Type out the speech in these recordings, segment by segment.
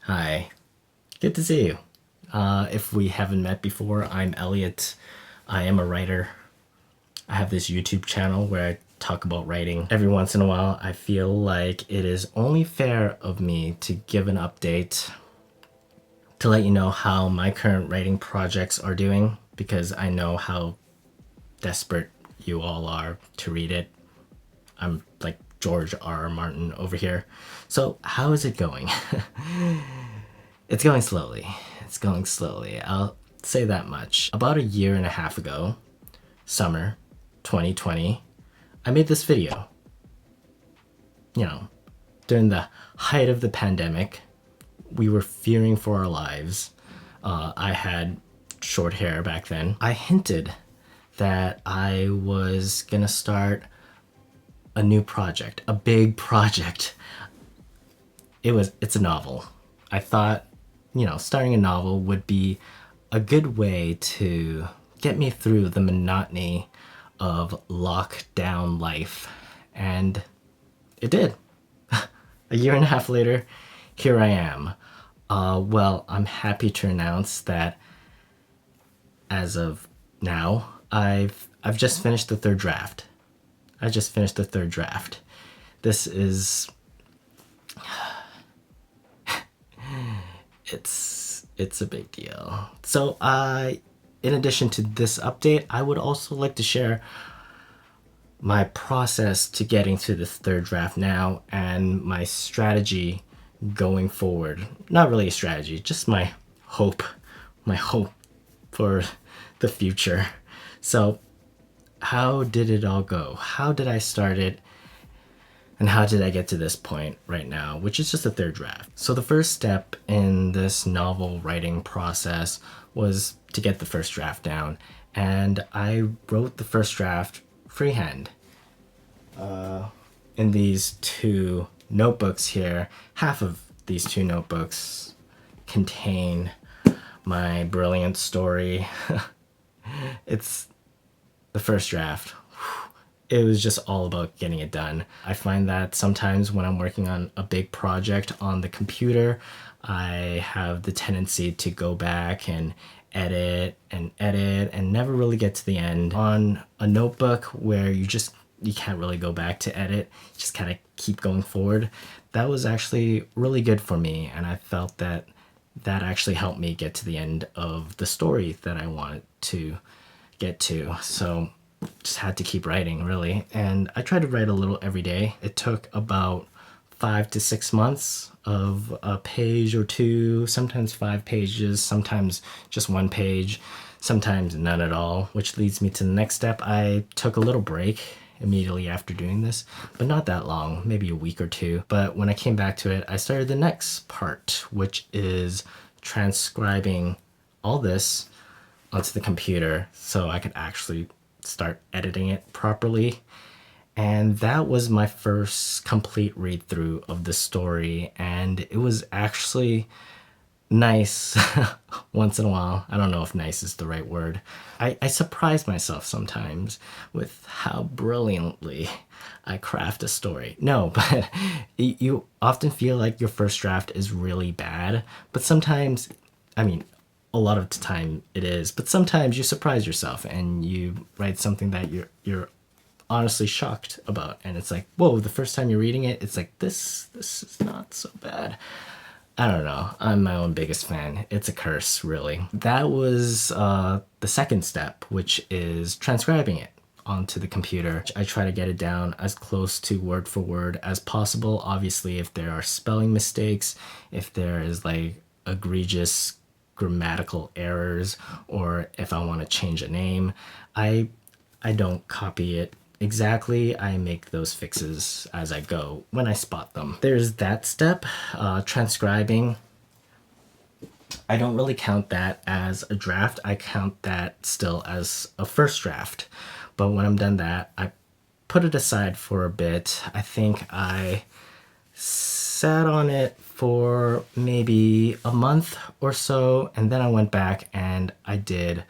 Hi, good to see you. If we haven't met before, I'm Elliot. I am a writer. I have this YouTube channel where I talk about writing. Every once in a while, I feel like it is only fair of me to give an update to let you know how my current writing projects are doing, because I know how desperate you all are to read it. I'm like George R. R. Martin over here. So how is it going? It's going slowly. It's going slowly. I'll say that much. About a year and a half ago, summer 2020, I made this video. You know, during the height of the pandemic, we were fearing for our lives. I had short hair back then. I hinted that I was gonna start a new project, a big project. It's a novel. I thought, starting a novel would be a good way to get me through the monotony of lockdown life. And it did. A year and a half later, here I am. Well, I'm happy to announce that as of now, I've just finished the third draft. I just finished the third draft. This is it's a big deal. So in addition to this update, I would also like to share my process to getting to this third draft now and my strategy going forward. Not really a strategy, just my hope for the future. So how did it all go? How did I start it? And how did I get to this point right now, which is just a third draft? So the first step in this novel writing process was to get the first draft down. And I wrote the first draft freehand. In these two notebooks here, half of these two notebooks contain my brilliant story. It's the first draft. It was just all about getting it done. I find that sometimes when I'm working on a big project on the computer, I have the tendency to go back and edit and never really get to the end. On a notebook where you can't really go back to edit, just kind of keep going forward. That was actually really good for me, and I felt that actually helped me get to the end of the story that I wanted to get to. So just had to keep writing, really. And I tried to write a little every day. It took about 5 to 6 months of a page or two, sometimes 5 pages, sometimes just 1 page, sometimes none at all, which leads me to the next step. I took a little break immediately after doing this, but not that long, maybe a week or two. But when I came back to it, I started the next part, which is transcribing all this onto the computer so I could actually start editing it properly. And that was my first complete read through of the story, and it was actually nice. Once in a while, I don't know if nice is the right word, I surprise myself sometimes with how brilliantly I craft a story. No, but you often feel like your first draft is really bad, but sometimes, a lot of the time it is, but sometimes you surprise yourself and you write something that you're honestly shocked about, and it's like, whoa, the first time you're reading it, it's like, this is not so bad. I don't know, I'm my own biggest fan. It's a curse, really. That was the second step, which is transcribing it onto the computer. I try to get it down as close to word for word as possible. Obviously, if there are spelling mistakes, if there is like egregious grammatical errors, or if I want to change a name, I don't copy it exactly. I make those fixes as I go when I spot them. There's that step, transcribing. I don't really count that as a draft. I count that still as a first draft. But when I'm done that, I put it aside for a bit. I think I sat on it for maybe a month or so, and then I went back and I did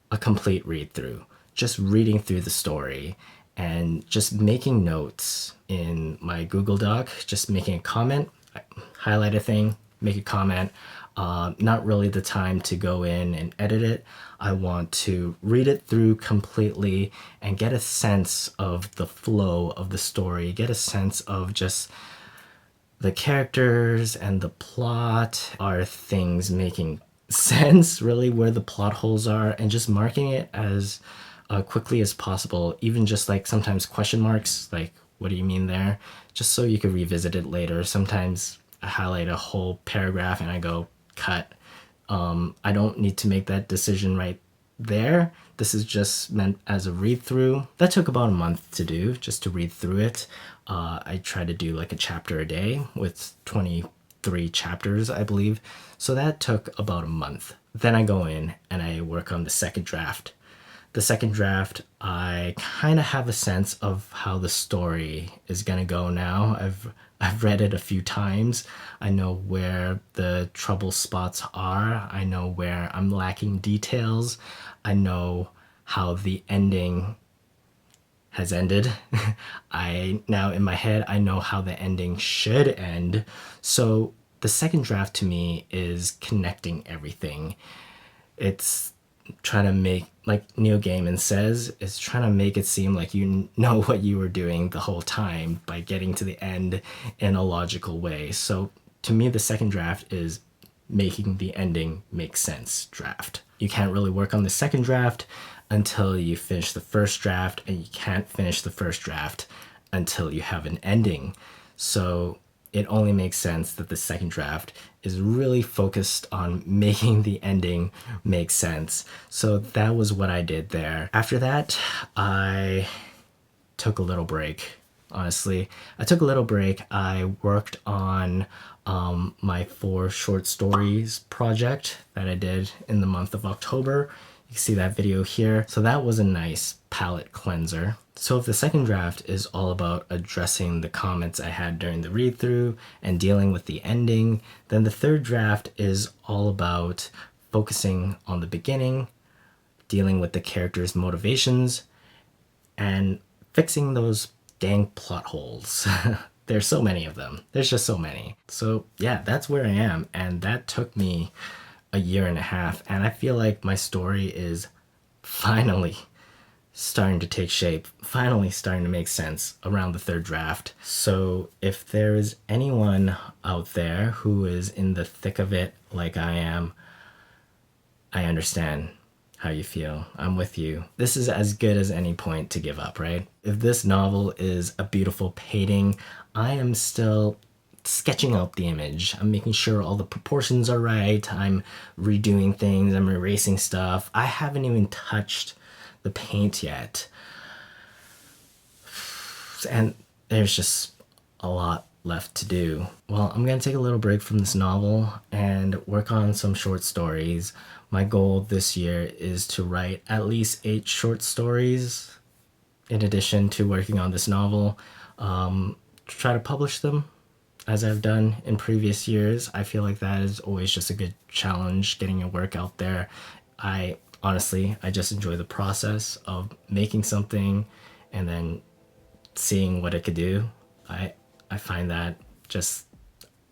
a complete read through, just reading through the story and just making notes in my Google Doc, just making a comment, highlight a thing, make a comment. Not really the time to go in and edit it. I want to read it through completely and get a sense of the flow of the story, get a sense of just the characters and the plot. Are things making sense, really, where the plot holes are, and just marking it as quickly as possible, even just like sometimes question marks, like, what do you mean there? Just so you could revisit it later. Sometimes I highlight a whole paragraph and I go, cut. I don't need to make that decision right there. This is just meant as a read through. That took about a month to do, just to read through it. I try to do like a chapter a day with 23 chapters, I believe. So that took about a month. Then I go in and I work on the second draft. The second draft, I kind of have a sense of how the story is gonna go now. I've read it a few times. I know where the trouble spots are. I know where I'm lacking details. I know how the ending has ended. I now in my head, I know how the ending should end. So the second draft to me is connecting everything. It's trying to make, like Neil Gaiman says, is trying to make it seem like you know what you were doing the whole time by getting to the end in a logical way. So to me, the second draft is making the ending make sense draft. You can't really work on the second draft until you finish the first draft, and you can't finish the first draft until you have an ending. So it only makes sense that the second draft is really focused on making the ending make sense. So that was what I did there. After that, I took a little break. Honestly, I took a little break. I worked on my 4 short stories project that I did in the month of October. You can see that video here. So that was a nice palette cleanser. So if the second draft is all about addressing the comments I had during the read through and dealing with the ending, then the third draft is all about focusing on the beginning, dealing with the characters' motivations, and fixing those dang plot holes. There's so many of them. There's just so many. So yeah, that's where I am. And that took me a year and a half. And I feel like my story is finally starting to take shape, finally starting to make sense around the third draft. So if there is anyone out there who is in the thick of it like I am, I understand how you feel. I'm with you. This is as good as any point to give up, right? If this novel is a beautiful painting, I am still sketching out the image. I'm making sure all the proportions are right. I'm redoing things. I'm erasing stuff. I haven't even touched the paint yet. And there's just a lot left to do. Well, I'm gonna take a little break from this novel and work on some short stories. My goal this year is to write at least 8 short stories in addition to working on this novel. Try to publish them as I've done in previous years. I feel like that is always just a good challenge, getting your work out there. Honestly, I just enjoy the process of making something and then seeing what it could do. I find that just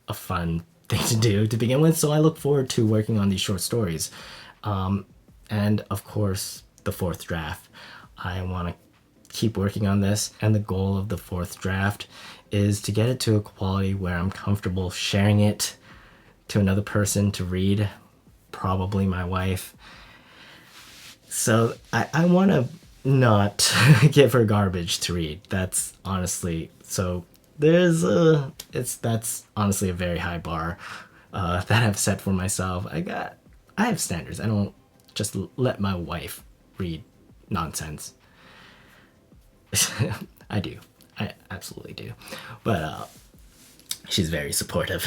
a fun thing to do to begin with. So I look forward to working on these short stories. And of course, the 4th draft. I want to keep working on this. And the goal of the 4th draft is to get it to a quality where I'm comfortable sharing it to another person to read, probably my wife. So I want to not give her garbage to read. That's honestly, so that's honestly a very high bar that I've set for myself. I have standards. I don't just let my wife read nonsense. I do. I absolutely do. But she's very supportive.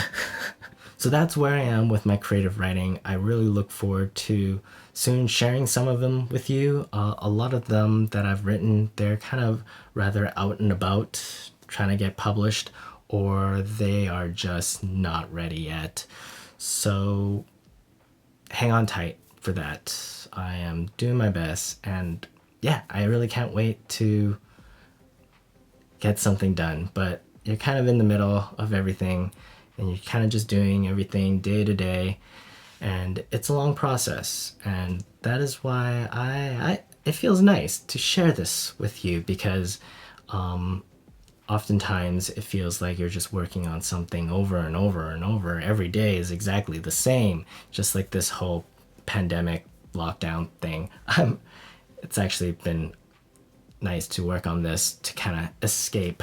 So that's where I am with my creative writing. I really look forward to soon sharing some of them with you. A lot of them that I've written, they're kind of rather out and about, trying to get published, or they are just not ready yet. So hang on tight for that. I am doing my best, and yeah, I really can't wait to get something done. But you're kind of in the middle of everything and you're kind of just doing everything day to day, and it's a long process, and that is why I it feels nice to share this with you, because oftentimes it feels like you're just working on something over and over and over. Every day is exactly the same, just like this whole pandemic lockdown thing. It's actually been nice to work on this to kind of escape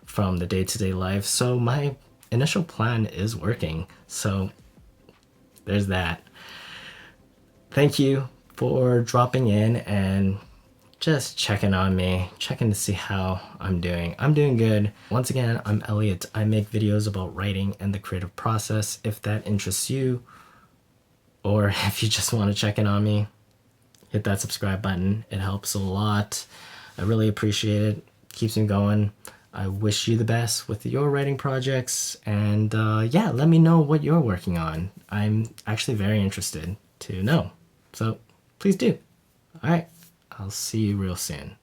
from the day-to-day life. So my initial plan is working. So there's that. Thank you for dropping in and just checking on me, checking to see how I'm doing. I'm doing good. Once again, I'm Elliot. I make videos about writing and the creative process. If that interests you, or if you just want to check in on me, hit that subscribe button. It helps a lot. I really appreciate it. Keeps me going. I wish you the best with your writing projects. And yeah, let me know what you're working on. I'm actually very interested to know. So please do. All right. I'll see you real soon.